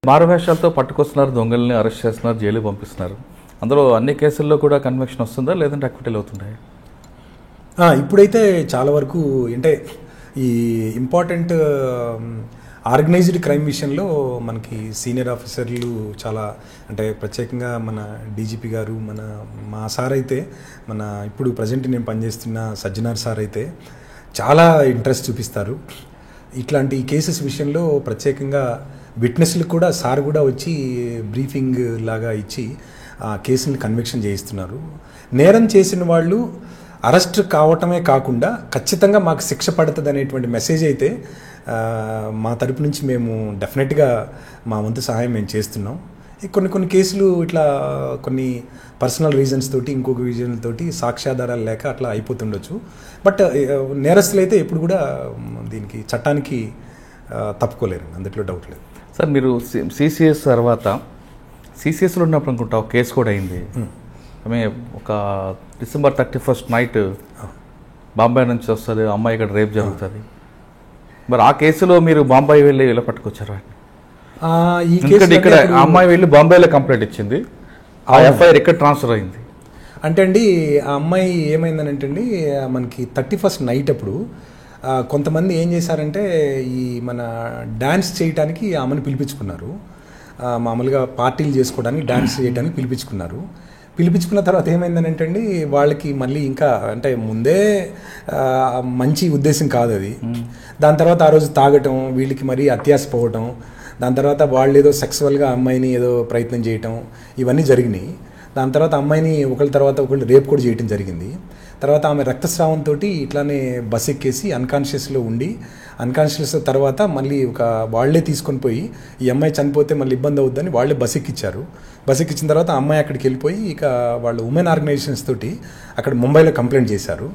మారువేషాలతో పట్టుకొస్తున్నారు, దొంగల్ని అరెస్ట్ చేస్తున్నారు, జైలు పంపిస్తున్నారు. అందులో అన్ని కేసుల్లో కూడా కన్విక్షన్ వస్తుందా లేదంటే అక్విటల్ అవుతుంటాయి? ఇప్పుడైతే చాలా వరకు అంటే ఈ ఇంపార్టెంట్ ఆర్గనైజ్డ్ క్రైమ్ విషయంలో మనకి సీనియర్ ఆఫీసర్లు చాలా అంటే ప్రత్యేకంగా మన డీజీపీ గారు, మా సార్ అయితే మన ఇప్పుడు ప్రజెంట్ నేను పనిచేస్తున్న సజ్జనార్ సార్ అయితే చాలా ఇంట్రెస్ట్ చూపిస్తారు. ఇట్లాంటి కేసెస్ విషయంలో ప్రత్యేకంగా విట్నెస్లకు కూడా సార్ కూడా వచ్చి బ్రీఫింగ్ లాగా ఇచ్చి ఆ కేసుని కన్విక్షన్ చేయిస్తున్నారు. నేరం చేసిన వాళ్ళు అరెస్ట్ కావటమే కాకుండా ఖచ్చితంగా మాకు శిక్ష పడుతుంది అనేటువంటి మెసేజ్ అయితే మా తరపు నుంచి మేము డెఫినెట్గా మా వంతు సహాయం మేము చేస్తున్నాం. కొన్ని కేసులు ఇట్లా కొన్ని పర్సనల్ రీజన్స్ తోటి ఇంకొక రీజన్ తోటి సాక్ష్యాధారాలు లేక అట్లా అయిపోతుండొచ్చు. బట్ నేరస్తులు అయితే ఎప్పుడు కూడా దీనికి చట్టానికి తప్పుకోలేరు, అందులో డౌట్ లేదు. సార్ మీరు సిసిఎస్ తర్వాత సిసిఎస్లో ఉన్నప్పుడు అనుకుంటా ఒక కేసు కూడా అయింది. ఒక December 31st నైట్ బాంబాయి నుంచి వస్తుంది అమ్మాయి, ఇక్కడ రేప్ జరుగుతుంది. మరి ఆ కేసులో మీరు బాంబాయి వెళ్ళి ఇలా పట్టుకొచ్చారు? ఇక్కడ అమ్మాయి వెళ్ళి బాంబాయిలో కంప్లైంట్ ఇచ్చింది, ఆ ఎఫ్ఐఆర్ ఇక్కడ ట్రాన్స్ఫర్ అయింది. అంటే అండి ఆ అమ్మాయి ఏమైందనంటే అండి మనకి 31st నైట్ అప్పుడు కొంతమంది ఏం చేశారంటే ఈ మన డ్యాన్స్ చేయడానికి ఆమెను పిలిపించుకున్నారు. మామూలుగా పార్టీలు చేసుకోవడానికి డ్యాన్స్ చేయడానికి పిలిపించుకున్న తర్వాత ఏమైందనంటే అండి వాళ్ళకి మళ్ళీ ఇంకా అంటే ముందే మంచి ఉద్దేశం కాదు అది. దాని తర్వాత ఆ రోజు తాగటం, వీళ్ళకి మరీ అత్యాశ పోవటం, దాని తర్వాత వాళ్ళు ఏదో సెక్సువల్గా అమ్మాయిని ఏదో ప్రయత్నం చేయటం ఇవన్నీ జరిగినాయి. దాని తర్వాత అమ్మాయిని ఒకళ్ళ తర్వాత ఒకళ్ళు రేప్ కూడా చేయటం జరిగింది. తర్వాత ఆమె రక్తస్రావంతో ఇట్లానే బస్ ఎక్కేసి అన్కాన్షియస్ తర్వాత మళ్ళీ వాళ్లే తీసుకొని పోయి ఈ అమ్మాయి చనిపోతే మళ్ళీ ఇబ్బంది అవుద్దని వాళ్ళే బస్ ఎక్కించారు. బస్ ఎక్కించిన తర్వాత అమ్మాయి అక్కడికి వెళ్ళిపోయి వాళ్ళు ఉమెన్ ఆర్గనైజేషన్స్ తోటి అక్కడ ముంబైలో కంప్లైంట్ చేశారు.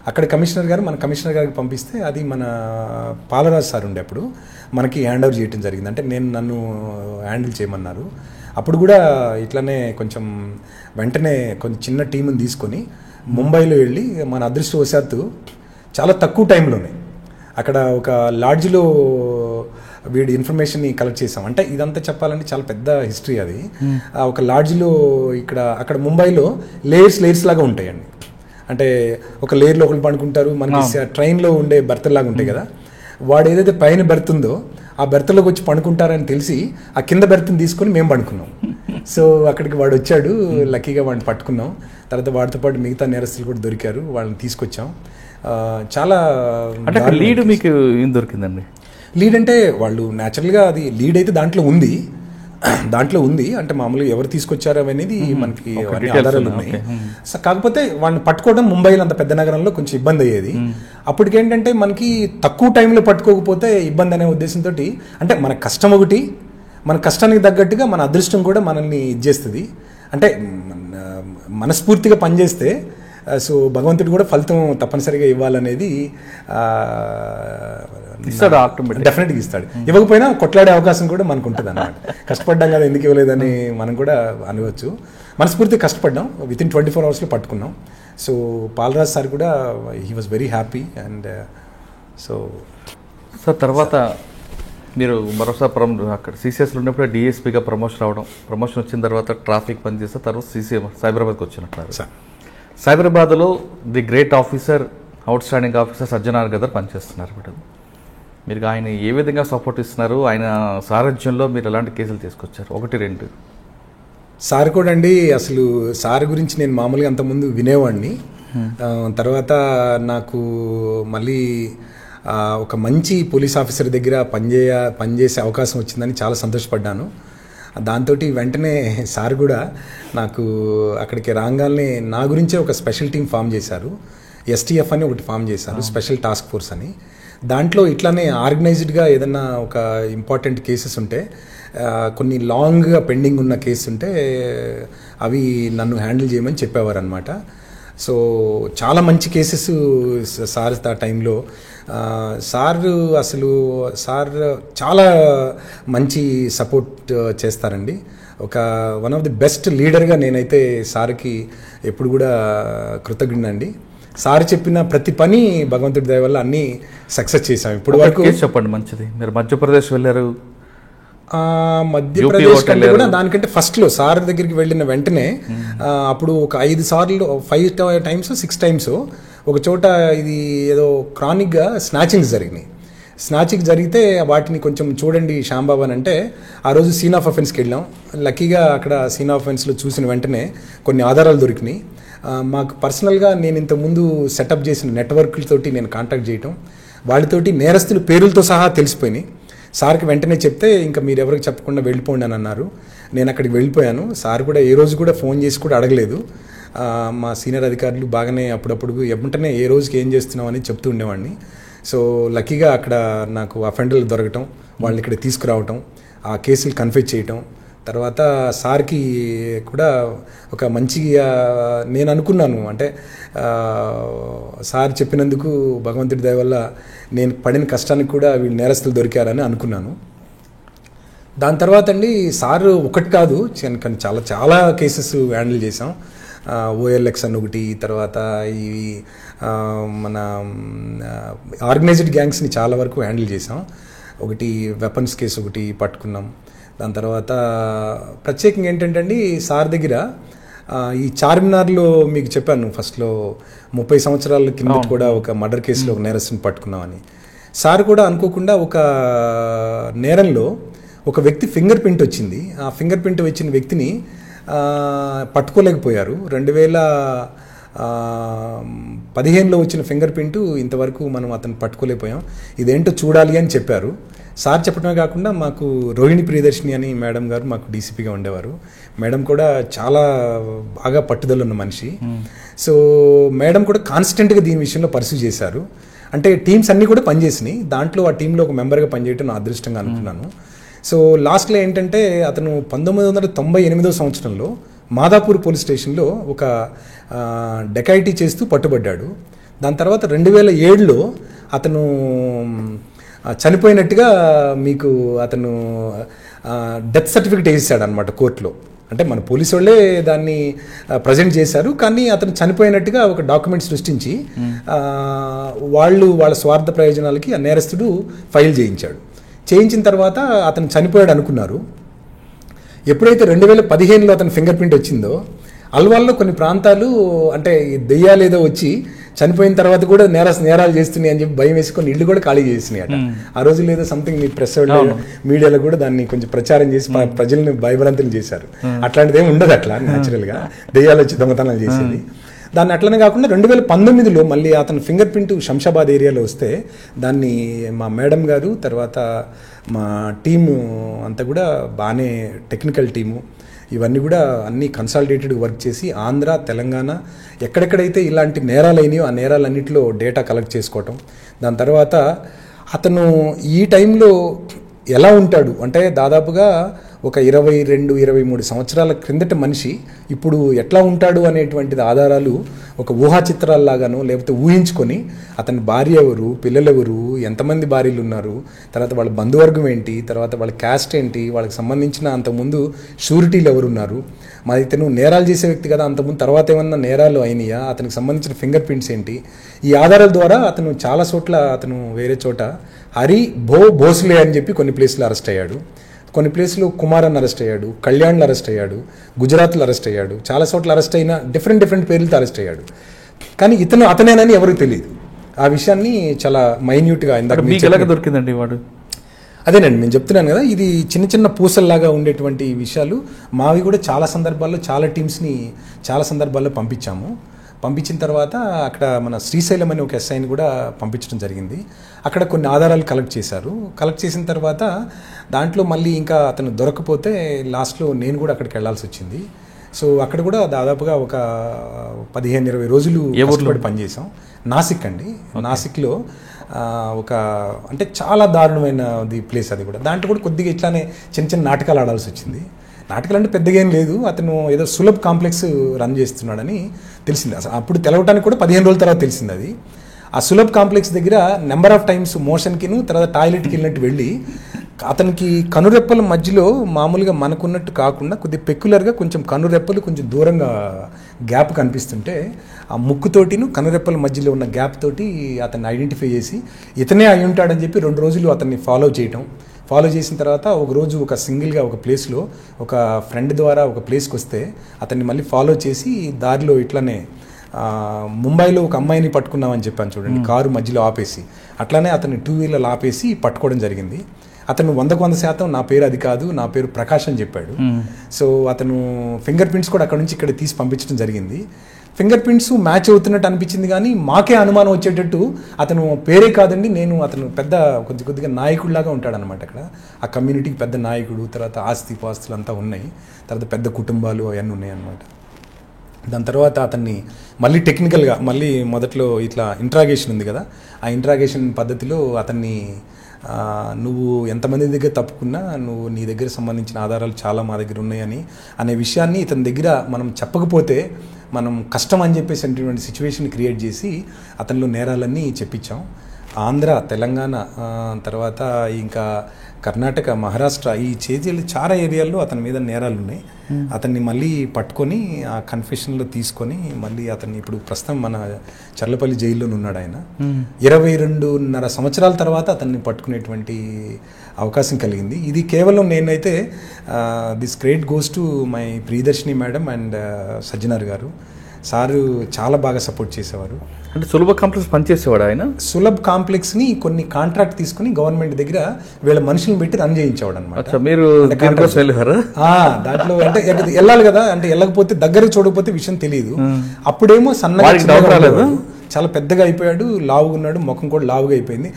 అక్కడ మన కమిషనర్ గారికి పంపిస్తే అది మన పాలరాజు సార్ ఉండే అప్పుడు మనకి హ్యాండ్ ఓవర్ చేయడం జరిగింది. అంటే నన్ను హ్యాండిల్ చేయమన్నారు. అప్పుడు కూడా ఇట్లానే కొంచెం వెంటనే కొంచెం చిన్న టీంని తీసుకొని ముంబైలో వెళ్ళి మన అదృష్టవశాత్తు చాలా తక్కువ టైంలోనే అక్కడ ఒక లాడ్జ్లో వీడి ఇన్ఫర్మేషన్ని కలెక్ట్ చేసాం. అంటే ఇదంతా చెప్పాలంటే చాలా పెద్ద హిస్టరీ అది. ఒక లాడ్జ్లో అక్కడ ముంబైలో లేయర్స్ లాగా ఉంటాయండి. అంటే ఒక లేయర్లో ఒకరు పడుకుంటారు, మనకి ట్రైన్లో ఉండే బెర్త్లాగా ఉంటాయి కదా, వాడు ఏదైతే పైన బెర్త్ ఉందో ఆ బెర్త్లోకి వచ్చి పడుకుంటారని తెలిసి ఆ కింద బెర్త్ని తీసుకొని మేము పడుకున్నాం. సో అక్కడికి వాడు వచ్చాడు, లక్కీగా వాడిని పట్టుకున్నాం. తర్వాత వాడితో పాటు మిగతా నేరస్తులు కూడా దొరికారు, వాళ్ళని తీసుకొచ్చాం. చాలా లీడ్ మీకు ఏం దొరికిందండి? లీడ్ అంటే వాళ్ళు న్యాచురల్గా అది లీడ్ అయితే దాంట్లో ఉంది. అంటే మామూలుగా ఎవరు తీసుకొచ్చారు అనేది మనకి ఆధారాలు ఉన్నాయి. కాకపోతే వాళ్ళని పట్టుకోవడం ముంబైలో అంత పెద్ద నగరంలో కొంచెం ఇబ్బంది అయ్యేది. అప్పటికేంటంటే మనకి తక్కువ టైంలో పట్టుకోకపోతే ఇబ్బంది అనే ఉద్దేశంతో అంటే మన కష్టం ఒకటి, మన కష్టానికి తగ్గట్టుగా మన అదృష్టం కూడా మనల్ని ఇచ్చేస్తుంది. అంటే మనస్ఫూర్తిగా పనిచేస్తే సో భగవంతుడు కూడా ఫలితం తప్పనిసరిగా ఇవ్వాలనేది ఇస్తాడు, డెఫినెట్గా ఇస్తాడు. ఇవ్వకపోయినా కొట్లాడే అవకాశం కూడా మనకు ఉంటుంది అన్నమాట. కష్టపడ్డాం కదా ఎందుకు ఇవ్వలేదని మనం కూడా అనవచ్చు. మనస్ఫూర్తిగా కష్టపడ్డాం, వితిన్ 24 hours పట్టుకున్నాం. సో పాలరాజ్ సార్ కూడా he was very happy. And so sir తర్వాత మీరు మరోసారి అక్కడ సిసిఎస్లో ఉన్నప్పుడు డిఎస్పీగా ప్రమోషన్ వచ్చిన తర్వాత ట్రాఫిక్ పనిచేస్తే తర్వాత సైబరాబాద్కి వచ్చినట్టున్నారు. సైబరాబాద్లో the great officer, outstanding officer Sajjanar గారు పనిచేస్తున్నారు. మీరు ఆయన ఏ విధంగా సపోర్ట్ ఇస్తున్నారు? ఆయన సారథ్యంలో మీరు ఎలాంటి కేసులు తీసుకొచ్చారు? 1, 2 సార్ కూడా అండి. అసలు సార్ గురించి నేను మామూలుగా అంతకుముందు వినేవాడిని. తర్వాత నాకు మళ్ళీ ఒక మంచి పోలీస్ ఆఫీసర్ దగ్గర పనిచేసే అవకాశం వచ్చిందని చాలా సంతోషపడ్డాను. దాంతో వెంటనే సార్ కూడా నాకు అక్కడికి రాగానే నా గురించే ఒక స్పెషల్ టీం ఫామ్ చేశారు. STF అని ఒకటి ఫామ్ చేశారు, స్పెషల్ టాస్క్ ఫోర్స్ అని. దాంట్లో ఇట్లానే ఆర్గనైజ్డ్గా ఏదన్నా ఒక ఇంపార్టెంట్ కేసెస్ ఉంటే, కొన్ని లాంగ్గా పెండింగ్ ఉన్న కేసు ఉంటే అవి నన్ను హ్యాండిల్ చేయమని చెప్పేవారు అనమాట. సో చాలా మంచి కేసెస్ సార్ ఆ టైంలో. సార్ చాలా మంచి సపోర్ట్ చేస్తారండి. వన్ ఆఫ్ ది బెస్ట్ లీడర్గా నేనైతే సార్కి ఎప్పుడు కూడా కృతజ్ఞుడండి. సార్ చెప్పిన ప్రతి పని భగవంతుడి దయ వల్ల అన్నీ సక్సెస్ చేశాం ఇప్పుడు వరకు. చెప్పండి మంచిది. మీరు మధ్యప్రదేశ్ వెళ్ళారు, మధ్యప్రదేశ్ కంటే కూడా దానికంటే ఫస్ట్లో సార్ దగ్గరికి వెళ్ళిన వెంటనే అప్పుడు ఒక 5 టైమ్స్ 6 టైమ్స్ ఒక చోట ఇది ఏదో క్రానిక్గా స్నాచింగ్స్ జరిగినాయి. స్నాచింగ్ జరిగితే వాటిని కొంచెం చూడండి శ్యాంబాబు అని అంటే ఆ రోజు సీన్ ఆఫ్ అఫెన్స్కి వెళ్ళాం. లక్కీగా అక్కడ సీన్ ఆఫ్ అఫెన్స్లో చూసిన వెంటనే కొన్ని ఆధారాలు దొరికినాయి. మాకు పర్సనల్గా నేను ఇంతకుముందు సెటప్ చేసిన నెట్వర్క్లతోటి నేను కాంటాక్ట్ చేయటం, వాళ్ళతోటి నేరస్తుల పేర్లతో సహా తెలిసిపోయినాయి. సార్కి వెంటనే చెప్తే ఇంకా మీరు ఎవరికి చెప్పకుండా వెళ్ళిపోండి అని అన్నారు. నేను అక్కడికి వెళ్ళిపోయాను. సార్ కూడా ఏ రోజు కూడా ఫోన్ చేసి కూడా అడగలేదు. మా సీనియర్ అధికారులు బాగానే అప్పుడప్పుడు వెంటనే ఏ రోజుకి ఏం చేస్తున్నాం అని చెప్తూ ఉండేవాడిని. సో లక్కీగా అక్కడ నాకు అఫెండర్లు దొరకటం, వాళ్ళని ఇక్కడ తీసుకురావటం, ఆ కేసులు కన్ఫెస్ చేయటం, తర్వాత సార్కి కూడా ఒక మంచిగా నేను అనుకున్నాను. అంటే సార్ చెప్పినందుకు భగవంతుడి దయ వల్ల నేను పడిన కష్టానికి కూడా వీళ్ళు నేరస్తులు దొరికారని అనుకున్నాను. దాని తర్వాత అండి సార్ ఒకటి కాదు కానీ చాలా చాలా కేసెస్ హ్యాండిల్ చేసాం. OLX అని ఒకటి, తర్వాత ఈ మన ఆర్గనైజ్డ్ గ్యాంగ్స్ని చాలా వరకు హ్యాండిల్ చేసాం. ఒకటి వెపన్స్ కేసు ఒకటి పట్టుకున్నాం. దాని తర్వాత ప్రత్యేకంగా ఏంటంటే అండి సార్ దగ్గర ఈ చార్మినార్లో మీకు చెప్పాను ఫస్ట్లో 30 సంవత్సరాల కింద కూడా ఒక మర్డర్ కేసులో ఒక నేరస్తుని పట్టుకున్నామని. సార్ కూడా అనుకోకుండా ఒక నేరంలో ఒక వ్యక్తి ఫింగర్ ప్రింట్ వచ్చింది. ఆ ఫింగర్ ప్రింట్ వచ్చిన వ్యక్తిని పట్టుకోలేకపోయారు. 2015లో వచ్చిన ఫింగర్ ప్రింట్ ఇంతవరకు మనం అతను పట్టుకోలేకపోయాం, ఇదేంటో చూడాలి అని చెప్పారు. సార్ చెప్పడమే కాకుండా మాకు రోహిణి ప్రియదర్శిని అని మేడం గారు మాకు డీసీపీగా ఉండేవారు. మేడం కూడా చాలా బాగా పట్టుదల ఉన్న మనిషి. సో మేడం కూడా కాన్స్టెంట్గా దీని విషయంలో పర్సూ చేశారు. అంటే టీమ్స్ అన్నీ కూడా పనిచేసినాయి. దాంట్లో ఆ టీంలో ఒక మెంబర్గా పనిచేయటం నా అదృష్టంగా అనుకున్నాను. సో లాస్ట్లో ఏంటంటే అతను 1998 సంవత్సరంలో మాదాపూర్ పోలీస్ స్టేషన్లో ఒక డెకాయిటీ చేస్తూ పట్టుబడ్డాడు. దాని తర్వాత 2007లో అతను చనిపోయినట్టుగా మీకు అతను డెత్ సర్టిఫికేట్ వేసాడు అనమాట కోర్టులో. అంటే మన పోలీసు వాళ్ళే దాన్ని ప్రజెంట్ చేశారు, కానీ అతను చనిపోయినట్టుగా ఒక డాక్యుమెంట్ సృష్టించి వాళ్ళ స్వార్థ ప్రయోజనాలకి ఆ నేరస్తుడు ఫైల్ చేయించాడు. చేయించిన తర్వాత అతను చనిపోయాడు అనుకున్నారు. ఎప్పుడైతే 2015లో అతని ఫింగర్ ప్రింట్ వచ్చిందో అల్వాల్లో కొన్ని ప్రాంతాలు అంటే దెయ్యాలేదో వచ్చి చనిపోయిన తర్వాత కూడా నేరాలు చేస్తున్నాయి అని చెప్పి భయం వేసుకొని ఇళ్ళు కూడా ఖాళీ చేసినాయి అట. ఆ రోజు లేదో సంథింగ్ మీ ప్రెస్ మీడియాలో కూడా దాన్ని కొంచెం ప్రచారం చేసి ప్రజల్ని భయభ్రాంతులు చేశారు. అట్లాంటిది ఏమి ఉండదు అట్లా న్యాచురల్గా దెయ్యాలు వచ్చి దొంగతనాలు చేసేది. దాన్ని అట్లనే కాకుండా 2019లో మళ్ళీ అతని ఫింగర్ ప్రింట్ శంషాబాద్ ఏరియాలో వస్తే దాన్ని మా మేడం గారు తర్వాత మా టీము అంతా కూడా బాగానే టెక్నికల్ టీము ఇవన్నీ కూడా అన్నీ కన్సాలిడేటెడ్ వర్క్ చేసి ఆంధ్ర తెలంగాణ ఎక్కడెక్కడైతే ఇలాంటి నేరాలు అయినాయో ఆ నేరాలన్నింటిలో డేటా కలెక్ట్ చేసుకోవటం. దాని తర్వాత అతను ఈ టైంలో ఎలా ఉంటాడు అంటే దాదాపుగా ఒక 22-23 సంవత్సరాల క్రిందట మనిషి ఇప్పుడు ఎట్లా ఉంటాడు అనేటువంటిది ఆధారాలు ఒక ఊహా చిత్రాల్లాగానో లేకపోతే ఊహించుకొని అతని భార్య ఎవరు, పిల్లలు ఎవరు, ఎంతమంది భార్యలు ఉన్నారు, తర్వాత వాళ్ళ బంధువర్గం ఏంటి, తర్వాత వాళ్ళ క్యాస్ట్ ఏంటి, వాళ్ళకి సంబంధించిన అంతకుముందు షూరిటీలు ఎవరున్నారు, మరి ఇతను నేరాలు చేసే వ్యక్తి కదా అంతకుముందు తర్వాత ఏమన్నా నేరాలు అయినాయా, అతనికి సంబంధించిన ఫింగర్ ప్రింట్స్ ఏంటి, ఈ ఆధారాల ద్వారా అతను చాలా చోట్ల అతను వేరే చోట హరి భోస్లే అని చెప్పి కొన్ని ప్లేస్లో అరెస్ట్ అయ్యాడు, కొన్ని ప్లేస్లో కుమార్ అని అరెస్ట్ అయ్యాడు, కళ్యాణ్లో అరెస్ట్ అయ్యాడు, గుజరాత్లో అరెస్ట్ అయ్యాడు, చాలా చోట్ల అరెస్ట్ అయిన డిఫరెంట్ పేర్లతో అరెస్ట్ అయ్యాడు. కానీ ఇతను అతనేనని ఎవరికి తెలియదు. ఆ విషయాన్ని చాలా మైన్యూట్గా ఇందాక దొరికిందండి వాడు. అదేనండి నేను చెప్తున్నాను కదా, ఇది చిన్న పూసల్లాగా ఉండేటువంటి విషయాలు మావి కూడా చాలా సందర్భాల్లో చాలా టీమ్స్ని చాలా సందర్భాల్లో పంపించిన తర్వాత అక్కడ మన శ్రీశైలం అనే ఒక ఎస్ఐని కూడా పంపించడం జరిగింది. అక్కడ కొన్ని ఆధారాలు కలెక్ట్ చేసిన తర్వాత దాంట్లో మళ్ళీ ఇంకా అతను దొరకపోతే లాస్ట్లో నేను కూడా అక్కడికి వెళ్లాల్సి వచ్చింది. సో అక్కడ కూడా దాదాపుగా ఒక 15-20 రోజులు కష్టపడి పనిచేసాం. నాసిక్ అండి, నాసిక్లో ఒక అంటే చాలా దారుణమైనది ప్లేస్ అది కూడా. దాంట్లో కూడా కొద్దిగా ఇట్లానే చిన్న నాటకాలు ఆడాల్సి వచ్చింది. నాటకాలు అంటే పెద్దగా ఏం లేదు, అతను ఏదో సులభ్ కాంప్లెక్స్ రన్ చేస్తున్నాడని తెలిసింది. అసలు అప్పుడు తెలవటానికి కూడా 15 రోజుల తర్వాత తెలిసింది. అది ఆ సులభ్ కాంప్లెక్స్ దగ్గర నెంబర్ ఆఫ్ టైమ్స్ మోషన్కిను తర్వాత టాయిలెట్కి వెళ్ళినట్టు వెళ్ళి అతనికి కనురెప్పల మధ్యలో మామూలుగా మనకున్నట్టు కాకుండా కొద్దిగా పెక్యులర్గా కొంచెం కనురెప్పలు కొంచెం దూరంగా గ్యాప్ కనిపిస్తుంటే ఆ ముక్కుతోటిను కనురెప్పల మధ్యలో ఉన్న గ్యాప్ తోటి అతన్ని ఐడెంటిఫై చేసి ఇతనే అయి ఉంటాడని చెప్పి 2 రోజులు అతన్ని ఫాలో ఫాలో చేసిన తర్వాత ఒకరోజు ఒక సింగిల్గా ఒక ప్లేస్లో ఒక ఫ్రెండ్ ద్వారా ఒక ప్లేస్కి వస్తే అతన్ని మళ్ళీ ఫాలో చేసి దారిలో ఇట్లానే ముంబైలో ఒక అమ్మాయిని పట్టుకున్నామని చెప్పాను చూడండి, కారు మధ్యలో ఆపేసి అట్లానే అతన్ని 2 వీలర్లు ఆపేసి పట్టుకోవడం జరిగింది. అతను 100% నా పేరు అది కాదు, నా పేరు ప్రకాష్ అని చెప్పాడు. సో అతను ఫింగర్ ప్రింట్స్ కూడా అక్కడ నుంచి ఇక్కడ తీసి పంపించడం జరిగింది. ఫింగర్ ప్రింట్స్ మ్యాచ్ అవుతున్నట్టు అనిపించింది, కానీ మాకే అనుమానం వచ్చేటట్టు అతను పేరే కాదండి, అతను పెద్ద కొద్దిగా నాయకుడిలాగా ఉంటాడనమాట. అక్కడ ఆ కమ్యూనిటీకి పెద్ద నాయకుడు, తర్వాత పాస్తులు అంతా ఉన్నాయి, తర్వాత పెద్ద కుటుంబాలు అవన్నీ ఉన్నాయి అన్నమాట. దాని తర్వాత అతన్ని మళ్ళీ టెక్నికల్గా మళ్ళీ మొదట్లో ఇట్లా ఇంట్రాగేషన్ ఉంది కదా, ఆ ఇంట్రాగేషన్ పద్ధతిలో అతన్ని నువ్వు ఎంతమంది దగ్గర తప్పుకున్నా నువ్వు నీ దగ్గర సంబంధించిన ఆధారాలు చాలా మా దగ్గర ఉన్నాయని అనే విషయాన్ని ఇతని దగ్గర మనం చెప్పకపోతే మనం కష్టం అని చెప్పేసి అటువంటి సిచ్యువేషన్ క్రియేట్ చేసి అతనిలో నేరాలన్నీ చెప్పించాం. ఆంధ్ర, తెలంగాణ, తర్వాత ఇంకా కర్ణాటక, మహారాష్ట్ర ఈ చేజీలు చాలా ఏరియాల్లో అతని మీద నేరాలు ఉన్నాయి. అతన్ని మళ్ళీ పట్టుకొని ఆ కన్ఫెషన్లో తీసుకొని మళ్ళీ అతన్ని ఇప్పుడు ప్రస్తుతం మన చర్లపల్లి జైల్లోనే ఉన్నాడు. ఆయన 22.5 సంవత్సరాల తర్వాత అతన్ని పట్టుకునేటువంటి అవకాశం కలిగింది. ఇది కేవలం నేనైతే this credit goes to my Priyadarshini madam and Sajjanar గారు. సారు చాలా బాగా సపోర్ట్ చేసేవారు. అంటే సులభ కాంప్లెక్స్ పనిచేసేవాడు ఆయన. సులభ్ కాంప్లెక్స్ని కొన్ని కాంట్రాక్ట్ తీసుకుని గవర్నమెంట్ దగ్గర వీళ్ళ మనుషులను పెట్టి రన్ చేయించేవాడు అనమాట. మీరు దాంట్లో అంటే వెళ్ళాలి కదా, అంటే వెళ్ళకపోతే దగ్గర చూడకపోతే విషయం తెలియదు. అప్పుడేమో సన్నగా చాలా పెద్దగా అయిపోయాడు, లావుగా ఉన్నాడు, ముఖం కూడా లావుగా అయిపోయింది.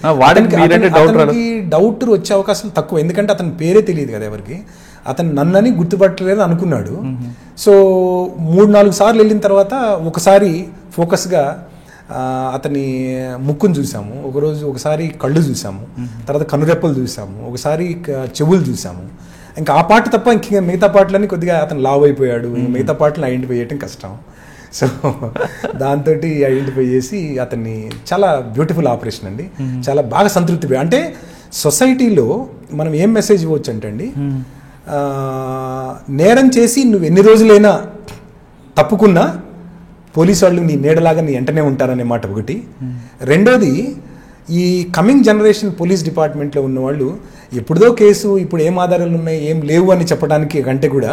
డౌట్ వచ్చే అవకాశం తక్కువ, ఎందుకంటే అతని పేరే తెలియదు కదా ఎవరికి. అతను నన్నని గుర్తుపట్టలేదు అనుకున్నాడు. సో 3-4 సార్లు వెళ్ళిన తర్వాత ఒకసారి ఫోకస్గా అతని ముక్కును చూసాము, ఒకసారి కళ్ళు చూసాము, తర్వాత కనురెప్పలు చూసాము, ఒకసారి చెవులు చూసాము. ఇంకా ఆ పార్ట్ తప్ప ఇంక మిగతా పార్ట్లన్నీ కొద్దిగా అతను లావ్ అయిపోయాడు, మిగతా పార్ట్లను ఐడెంటిఫై చేయడం కష్టం. సో దాంతో ఐడెంటిఫై చేసి అతన్ని చాలా బ్యూటిఫుల్ ఆపరేషన్ అండి, చాలా బాగా సంతృప్తి. అంటే సొసైటీలో మనం ఏం మెసేజ్ ఇవ్వచ్చు అంటే అండి, నేరం చేసి నువ్వు ఎన్ని రోజులైనా తప్పుకున్నా పోలీసు వాళ్ళు నీ నీడలాగా నీ వెంటనే ఉంటారనే మాట ఒకటి. రెండోది, ఈ కమింగ్ జనరేషన్ పోలీస్ డిపార్ట్మెంట్లో ఉన్నవాళ్ళు ఎప్పుడుదో కేసు ఇప్పుడు ఏం ఆధారాలు ఉన్నాయి ఏం లేవు అని చెప్పడానికి కంటే కూడా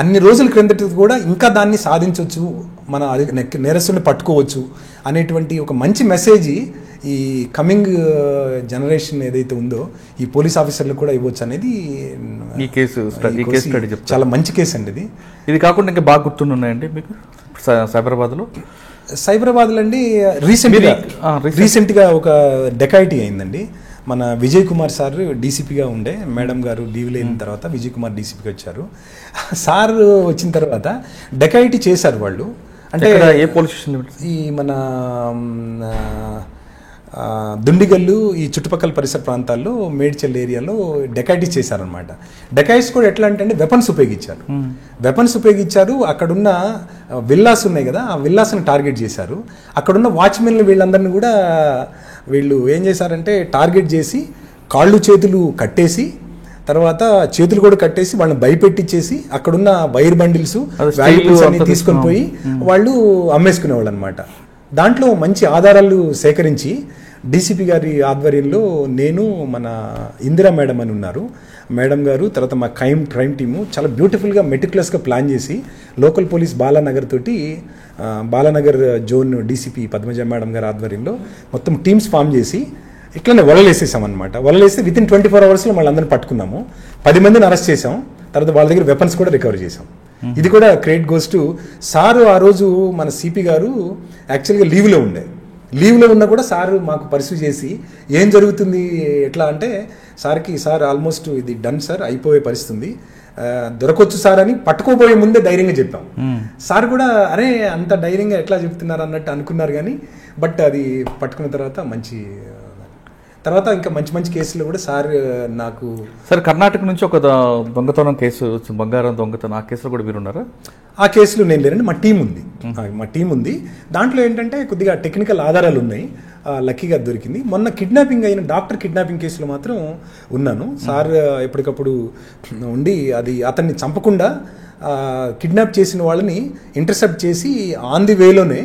అన్ని రోజుల క్రిందటి కూడా ఇంకా దాన్ని సాధించవచ్చు, మన నేరస్తుల్ని పట్టుకోవచ్చు అనేటువంటి ఒక మంచి మెసేజ్ ఈ కమింగ్ జనరేషన్ ఏదైతే ఉందో ఈ పోలీస్ ఆఫీసర్లకు కూడా ఇవ్వచ్చు అనేది ఈ కేసు స్టడీ చాలా మంచి కేసు అండి. ఇది కాకుండా ఇంకా బాగా గుర్తుండున్నాయండి మీకు సైబరాబాద్లో అండి? రీసెంట్గా ఒక డెకాయిటీ అయిందండి. మన విజయ్ కుమార్ సార్ డీసీపీగా ఉండే, మేడం గారు లీవ్లో అయిన తర్వాత విజయ్ కుమార్ డీసీపీగా వచ్చారు. సార్ వచ్చిన తర్వాత డెకాయిటీ చేశారు వాళ్ళు. అంటే ఏ పోలీస్ స్టేషన్? ఈ మన దుండిగల్లు ఈ చుట్టుపక్కల పరిసర ప్రాంతాల్లో మేడ్చల్ ఏరియాలో డెకాయిటీ చేశారనమాట. డెకాయిట్స్ కూడా ఎట్లా అంటే వెపన్స్ ఉపయోగించారు. అక్కడున్న విల్లాస్ ఉన్నాయి కదా, ఆ విల్లాస్ని టార్గెట్ చేశారు. అక్కడున్న వాచ్మెన్లు వీళ్ళందరినీ కూడా వీళ్ళు ఏం చేశారంటే టార్గెట్ చేసి కాళ్ళు చేతులు కట్టేసి, తర్వాత చేతులు కూడా కట్టేసి వాళ్ళని భయపెట్టించేసి అక్కడున్న వైర్ బండిల్స్ వాల్యూబుల్స్ అన్ని తీసుకొని పోయి వాళ్ళు అమ్మేసుకునేవాళ్ళు అనమాట. దాంట్లో మంచి ఆధారాలు సేకరించి డీసీపీ గారి ఆధ్వర్యంలో నేను, మన ఇందిరా మేడం అని ఉన్నారు, మేడం గారు, తర్వాత మా క్రైమ్ టీము చాలా బ్యూటిఫుల్గా మెటిక్యులస్గా ప్లాన్ చేసి local police Balanagar zone DCP Padmaja madam గారి ఆధ్వర్యంలో మొత్తం టీమ్స్ ఫామ్ చేసి ఇట్లనే వలలేసేసామన్నమాట. వలలేస్తే వితిన్ 24 అవర్స్లో వాళ్ళందరినీ పట్టుకున్నాము. 10 మందిని అరెస్ట్ చేసాం. తర్వాత వాళ్ళ దగ్గర వెపన్స్ కూడా రికవర్ చేసాం. ఇది కూడా క్రెడిట్ గోస్ టు సారు. ఆ రోజు మన సిపి గారు యాక్చువల్గా లీవ్లో ఉన్నా కూడా సారు మాకు పర్సూ చేసి ఏం జరుగుతుంది ఎట్లా అంటే, సార్ ఆల్మోస్ట్ ఇది డన్ సార్, అయిపోయే పరిస్థితుంది, దొరకొచ్చు సార్ అని పట్టుకోబోయే ముందే ధైర్యంగా చెప్పాం. సార్ కూడా అరే అంత ధైర్యంగా ఎట్లా చెప్తున్నారు అన్నట్టు అనుకున్నారు, కానీ బట్ అది పట్టుకున్న తర్వాత ఇంకా మంచి కేసులు కూడా సార్ నాకు. సార్ కర్ణాటక నుంచి ఒక దొంగతనం కేసు, బంగారం దొంగతనం, ఆ కేసులో కూడా మీరు ఉన్నారా? ఆ కేసులో నేను లేనండి, మా టీం ఉంది. దాంట్లో ఏంటంటే కొద్దిగా టెక్నికల్ ఆధారాలు ఉన్నాయి, లక్కీగా దొరికింది. మొన్న డాక్టర్ కిడ్నాపింగ్ కేసులో మాత్రం ఉన్నాను. సార్ ఎప్పటికప్పుడు ఉండి అతన్ని చంపకుండా కిడ్నాప్ చేసిన వాళ్ళని ఇంటర్సెప్ట్ చేసి ఆన్ ది వేలోనే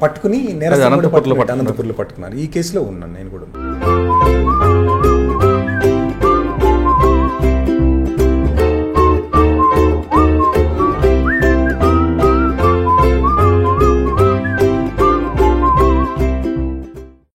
పట్టుకుని అనంతపురంలో పట్టుకున్నారు. ఈ కేసులో ఉన్నాను నేను కూడా.